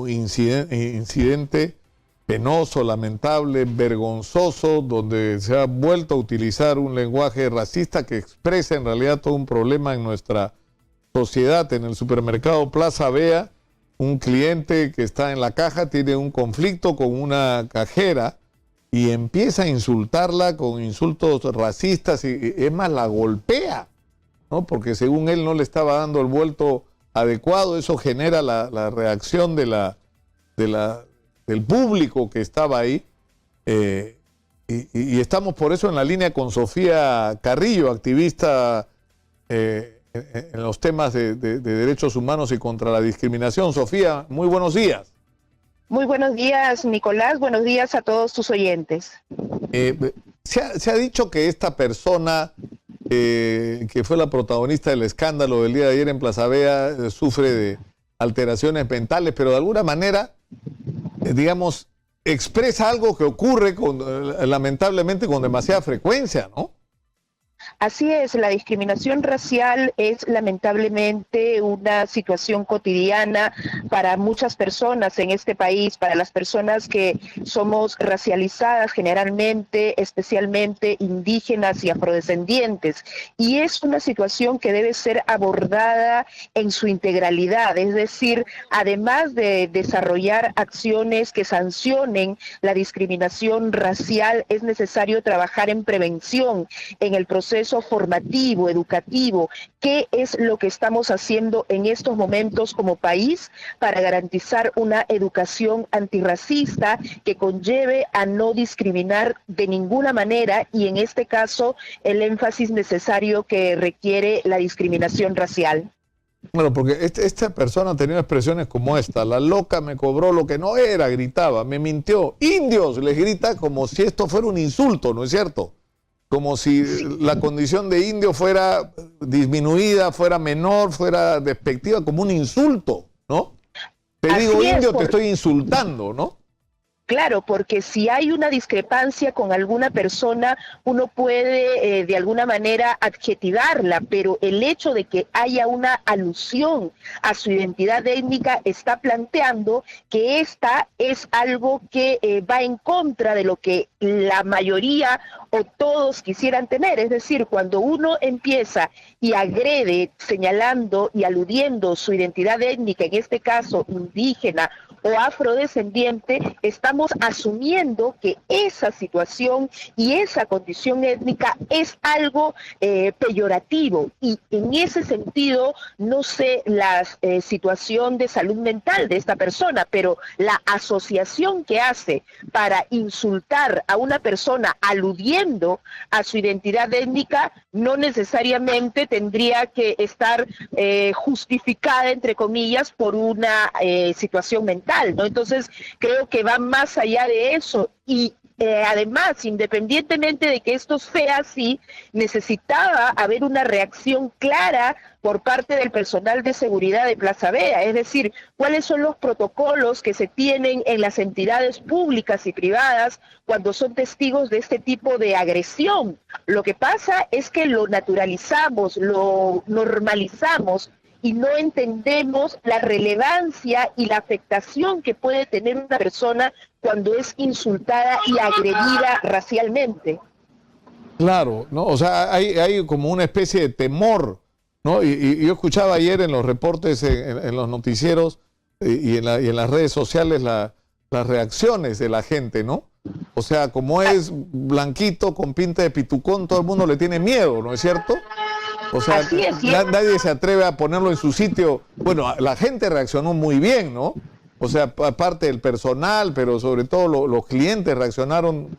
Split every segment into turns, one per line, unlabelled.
Incidente penoso, lamentable, vergonzoso, donde se ha vuelto a utilizar un lenguaje racista que expresa en realidad todo un problema en nuestra sociedad. En el supermercado Plaza Vea, un cliente que está en la caja tiene un conflicto con una cajera y empieza a insultarla con insultos racistas y es más, la golpea, ¿no? Porque según él no le estaba dando el vuelto adecuado. Eso genera la reacción del público que estaba ahí, y estamos por eso en la línea con Sofía Carrillo, activista en los temas de derechos humanos y contra la discriminación. Sofía, muy buenos días.
Muy buenos días, Nicolás. Buenos días a todos tus oyentes.
Se ha dicho que esta persona que fue la protagonista del escándalo del día de ayer en Plaza Vea sufre de alteraciones mentales, pero de alguna manera, digamos, expresa algo que ocurre lamentablemente con demasiada frecuencia, ¿no?
Así es, la discriminación racial es lamentablemente una situación cotidiana para muchas personas en este país, para las personas que somos racializadas generalmente, especialmente indígenas y afrodescendientes. Y es una situación que debe ser abordada en su integralidad, es decir, además de desarrollar acciones que sancionen la discriminación racial, es necesario trabajar en prevención, en el proceso formativo, educativo. ¿Qué es lo que estamos haciendo en estos momentos como país para garantizar una educación antirracista que conlleve a no discriminar de ninguna manera, y en este caso el énfasis necesario que requiere la discriminación racial?
Bueno, porque esta persona ha tenido expresiones como esta: la loca me cobró lo que no era, gritaba, me mintió, indios, les grita como si esto fuera un insulto, ¿no es cierto? Como si la condición de indio fuera disminuida, fuera menor, fuera despectiva, como un insulto, ¿no? Te digo indio, te estoy insultando, ¿no?
Claro, porque si hay una discrepancia con alguna persona, uno puede de alguna manera adjetivarla, pero el hecho de que haya una alusión a su identidad étnica está planteando que esta es algo que va en contra de lo que la mayoría o todos quisieran tener. Es decir, cuando uno empieza y agrede señalando y aludiendo su identidad étnica, en este caso indígena o afrodescendiente, estamos asumiendo que esa situación y esa condición étnica es algo peyorativo, y en ese sentido no sé la situación de salud mental de esta persona, pero la asociación que hace para insultar a una persona aludiendo a su identidad étnica no necesariamente tendría que estar justificada, entre comillas, por una situación mental, ¿no? Entonces creo que va más allá de eso, y además, independientemente de que esto sea así, necesitaba haber una reacción clara por parte del personal de seguridad de Plaza Vea, es decir, cuáles son los protocolos que se tienen en las entidades públicas y privadas cuando son testigos de este tipo de agresión. Lo que pasa es que lo naturalizamos, lo normalizamos, y no entendemos la relevancia y la afectación que puede tener una persona cuando es insultada y agredida racialmente.
Claro, ¿no? O sea, hay como una especie de temor, ¿no? Y yo escuchaba ayer en los reportes, en los noticieros y en las redes sociales las reacciones de la gente, ¿no? O sea, como es blanquito con pinta de pitucón, todo el mundo le tiene miedo, ¿no es cierto? O sea, nadie se atreve a ponerlo en su sitio. Bueno, la gente reaccionó muy bien, ¿no? O sea, aparte del personal, pero sobre todo los clientes reaccionaron,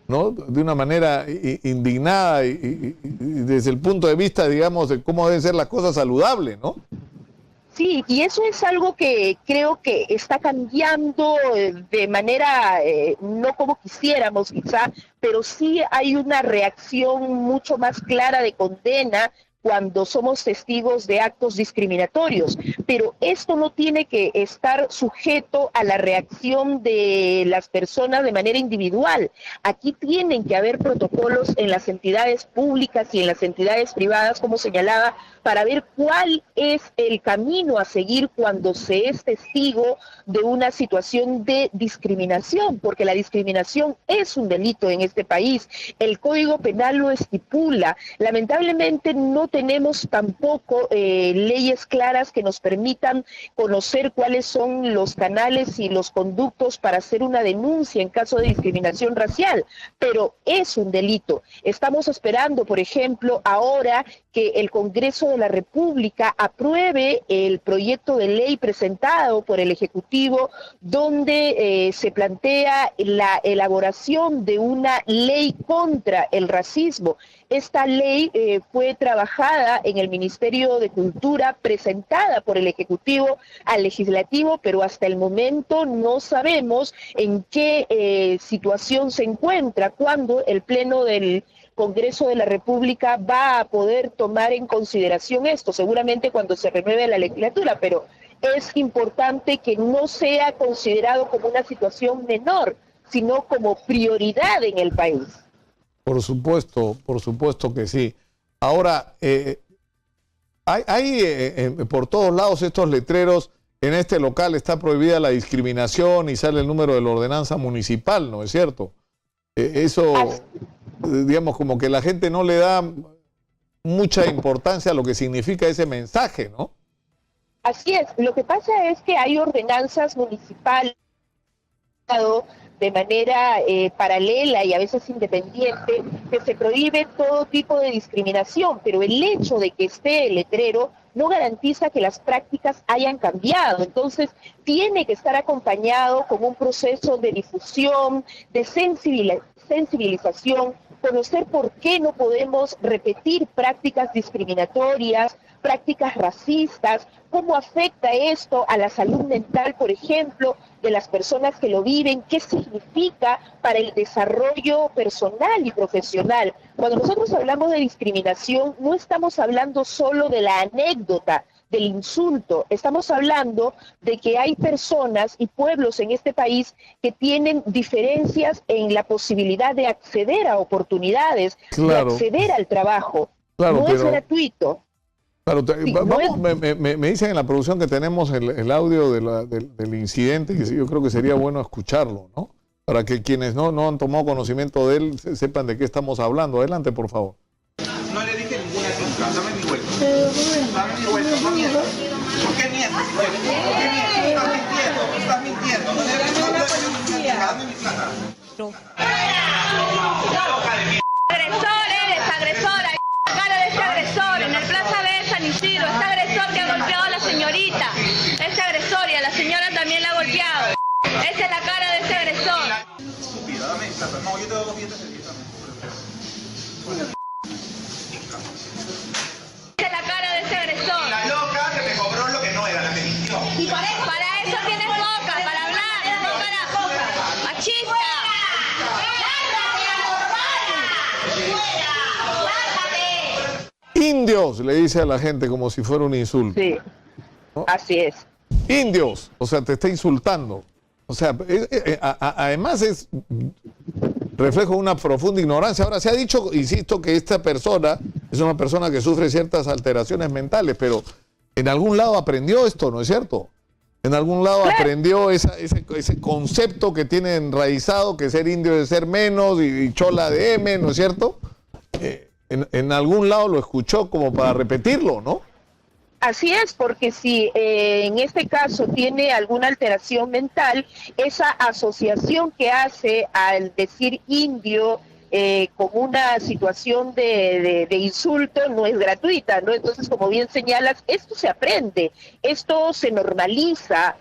¿no?, de una manera indignada y desde el punto de vista, digamos, de cómo deben ser las cosas saludables, ¿no?
Sí, y eso es algo que creo que está cambiando de manera no como quisiéramos quizá, pero sí hay una reacción mucho más clara de condena cuando somos testigos de actos discriminatorios, pero esto no tiene que estar sujeto a la reacción de las personas de manera individual. Aquí tienen que haber protocolos en las entidades públicas y en las entidades privadas, como señalaba, para ver cuál es el camino a seguir cuando se es testigo de una situación de discriminación, porque la discriminación es un delito en este país. El Código Penal lo estipula. Lamentablemente no tenemos tampoco leyes claras que nos permitan conocer cuáles son los canales y los conductos para hacer una denuncia en caso de discriminación racial, pero es un delito. Estamos esperando, por ejemplo, ahora que el Congreso de la República apruebe el proyecto de ley presentado por el Ejecutivo, donde se plantea la elaboración de una ley contra el racismo. Esta ley fue trabajada en el Ministerio de Cultura, presentada por el Ejecutivo al Legislativo, pero hasta el momento no sabemos en qué situación se encuentra, cuando el Pleno del Congreso de la República va a poder tomar en consideración esto, seguramente cuando se renueve la legislatura, pero es importante que no sea considerado como una situación menor, sino como prioridad en el país.
Por supuesto que sí. Ahora, hay por todos lados estos letreros: en este local está prohibida la discriminación, y sale el número de la ordenanza municipal, ¿no es cierto? Eso, digamos, como que la gente no le da mucha importancia a lo que significa ese mensaje, ¿no?
Así es. Lo que pasa es que hay ordenanzas municipales de manera paralela y a veces independiente, que se prohíbe todo tipo de discriminación, pero el hecho de que esté el letrero no garantiza que las prácticas hayan cambiado. Entonces, tiene que estar acompañado con un proceso de difusión, de sensibilización, conocer por qué no podemos repetir prácticas discriminatorias, prácticas racistas, cómo afecta esto a la salud mental, por ejemplo, de las personas que lo viven, qué significa para el desarrollo personal y profesional. Cuando nosotros hablamos de discriminación, no estamos hablando solo de la anécdota, del insulto, estamos hablando de que hay personas y pueblos en este país que tienen diferencias en la posibilidad de acceder a oportunidades, de acceder al trabajo. No es gratuito.
Claro, me dicen en la producción que tenemos el audio del incidente, que yo creo que sería bueno escucharlo, ¿no? Para que quienes no han tomado conocimiento de él sepan de qué estamos hablando. Adelante, por favor.
No le dije ninguna cosa, dame mi vuelta. Dame mi vuelta, no mientas. ¿Por qué mientes? ¿Por qué mientes? Estás mintiendo. No dame mi plata.
Agresor, eres agresora. Cara de ese agresor en el Plaza B San Isidro. Este agresor que ha golpeado a la señorita. Ese agresor, y a la señora también la ha golpeado. Esa es la cara de ese agresor.
Estúpida, dame mi plata. No, yo te doy 2 billetes de 10.
Esa es la cara de ese agresor.
La loca que me cobró lo que no era, la que mintió.
Y para eso tienes boca, para hablar, no para machista.
Indios, le dice a la gente como si fuera un insulto.
Sí, ¿no? Así es.
Indios, o sea, te está insultando. O sea, además es reflejo de una profunda ignorancia. Ahora, se ha dicho, insisto, que esta persona es una persona que sufre ciertas alteraciones mentales, pero en algún lado aprendió esto, ¿no es cierto? En algún lado aprendió ese concepto que tiene enraizado, que ser indio es ser menos y chola de M, ¿no es cierto? En algún lado lo escuchó como para repetirlo, ¿no?
Así es, porque si en este caso tiene alguna alteración mental, esa asociación que hace al decir indio como una situación de insulto no es gratuita, ¿no? Entonces, como bien señalas, esto se aprende, esto se normaliza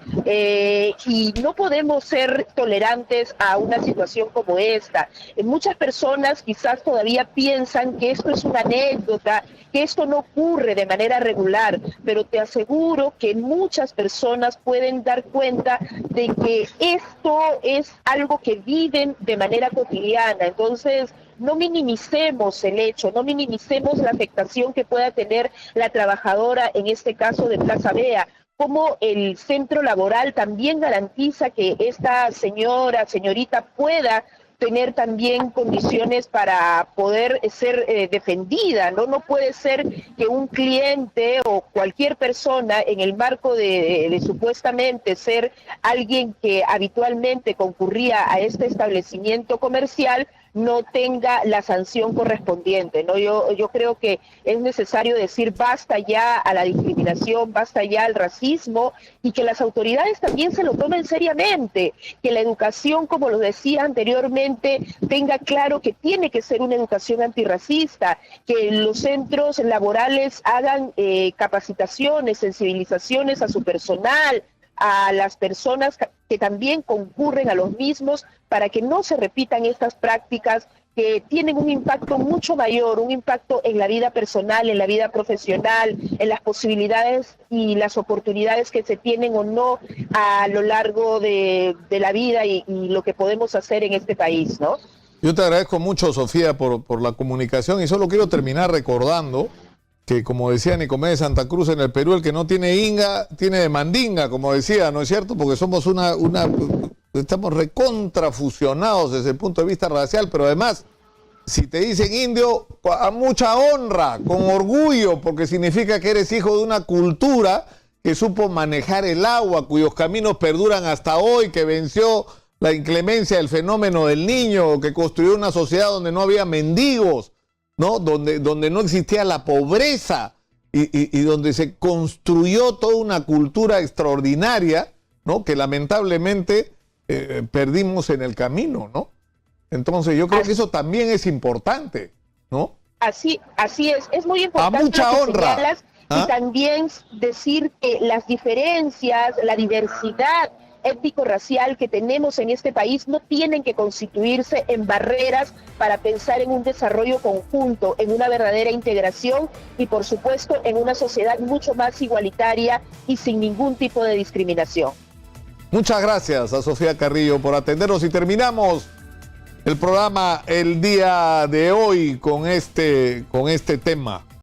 y no podemos ser tolerantes a una situación como esta. Muchas personas quizás todavía piensan que esto es una anécdota, que esto no ocurre de manera regular, pero te aseguro que muchas personas pueden dar cuenta de que esto es algo que viven de manera cotidiana. Entonces, Entonces, no minimicemos el hecho, no minimicemos la afectación que pueda tener la trabajadora, en este caso de Plaza Vea, como el centro laboral también garantiza que esta señorita pueda tener también condiciones para poder ser defendida, ¿no? No puede ser que un cliente o cualquier persona en el marco de supuestamente ser alguien que habitualmente concurría a este establecimiento comercial no tenga la sanción correspondiente, ¿no? Yo creo que es necesario decir basta ya a la discriminación, basta ya al racismo y que las autoridades también se lo tomen seriamente, que la educación, como lo decía anteriormente, tenga claro que tiene que ser una educación antirracista, que los centros laborales hagan capacitaciones, sensibilizaciones a su personal, a las personas que también concurren a los mismos para que no se repitan estas prácticas que tienen un impacto mucho mayor, un impacto en la vida personal, en la vida profesional, en las posibilidades y las oportunidades que se tienen o no a lo largo de la vida y lo que podemos hacer en este país, ¿no?
Yo te agradezco mucho, Sofía, por la comunicación y solo quiero terminar recordando que, como decía Nicomé de Santa Cruz, en el Perú el que no tiene inga, tiene de mandinga, como decía, ¿no es cierto? Porque somos estamos recontrafusionados desde el punto de vista racial, pero además, si te dicen indio, a mucha honra, con orgullo, porque significa que eres hijo de una cultura que supo manejar el agua, cuyos caminos perduran hasta hoy, que venció la inclemencia del fenómeno del Niño, que construyó una sociedad donde no había mendigos, ¿no? Donde no existía la pobreza y donde se construyó toda una cultura extraordinaria, ¿no? Que lamentablemente perdimos en el camino, ¿no? Entonces yo creo que eso también es importante, ¿no?
Así es muy importante.
A mucha
lo que
honra.
señalas, y también decir que las diferencias, la diversidad étnico-racial que tenemos en este país no tienen que constituirse en barreras para pensar en un desarrollo conjunto, en una verdadera integración y, por supuesto, en una sociedad mucho más igualitaria y sin ningún tipo de discriminación.
Muchas gracias a Sofía Carrillo por atendernos y terminamos el programa el día de hoy con este tema.